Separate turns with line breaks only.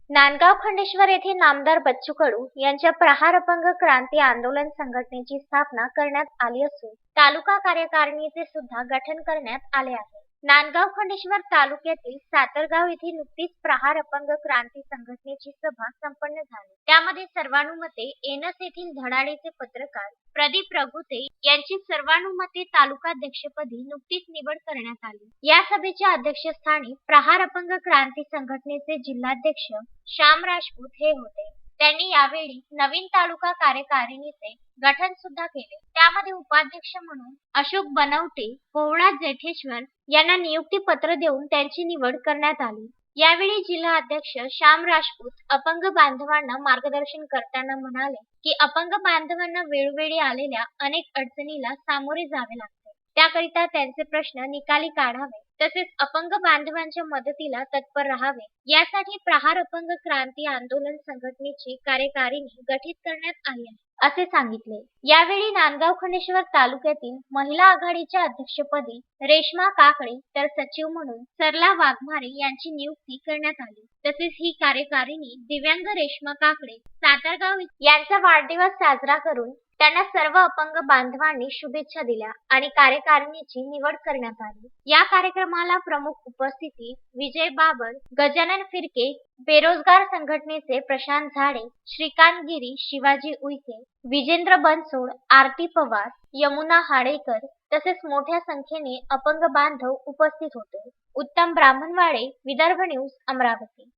नांदगाव खंडेश्वर येथे नामदार बच्चू कडू यांच्या प्रहार अपंग क्रांती आंदोलन संघटनेची स्थापना करण्यात आली असून तालुका कार्यकारिणीचे सुद्धा गठन करण्यात आले आहे. नांदगाव खंडेश्वर तालुक्यातील सातरगाव येथे नुकतीच प्रहार अपंग क्रांती संघटनेची सभा संपन्न झाली. त्यामध्ये सर्वानुमते एनस येथील धडाडीचे पत्रकार प्रदीप रघुते यांची सर्वानुमते तालुकाध्यक्षपदी नुकतीच निवड करण्यात आली. या सभेच्या अध्यक्षस्थानी प्रहार अपंग क्रांती संघटनेचे जिल्हाध्यक्ष श्याम राजपूत हे होते. त्यांनी यावेळी नवीन तालुका कार्यकारिणीचे गठन सुद्धा केले. त्यामध्ये उपाध्यक्ष म्हणून अशोक बनवटे, पोवळा जेठेश्वर यांना नियुक्ती पत्र देऊन त्यांची निवड करण्यात आली. यावेळी जिल्हा अध्यक्ष श्याम राजपूत अपंग बांधवांना मार्गदर्शन करताना म्हणाले की अपंग बांधवांना वेळोवेळी आलेल्या अनेक अडचणीला सामोरे जावे लागते. त्याकरिता त्यांचे प्रश्न निकाली काढावे तसेच अपंग बांधवांच्या मदतीला तत्पर राहावे यासाठी प्रहार अपंग क्रांती आंदोलन संघटनेची कार्यकारिणी गठीत करण्यात आली आहे असे सांगितले. यावेळी नांदगाव खंडेश्वर तालुक्यातील महिला आघाडीच्या अध्यक्षपदी रेश्मा काकडे तर सचिव म्हणून सरला वाघमारे यांची नियुक्ती करण्यात आली. तसेच ही कार्यकारिणी दिव्यांग रेश्मा काकडे सातारगाव यांचा वाढदिवस साजरा करून त्यांना सर्व अपंग बांधवांनी शुभेच्छा दिल्या आणि कार्यकारिणीची निवड करण्यात आली. या कार्यक्रमाला प्रमुख उपस्थिती विजय बाबर, गजानन फिरके, बेरोजगार संघटनेचे प्रशांत झाडे, श्रीकांत गिरी, शिवाजी उईके, विजेंद्र बनसोड, आरती पवार, यमुना हाडेकर तसेच मोठ्या संख्येने अपंग बांधव उपस्थित होते. उत्तम ब्राह्मणवाडे, विदर्भ न्यूज, अमरावती.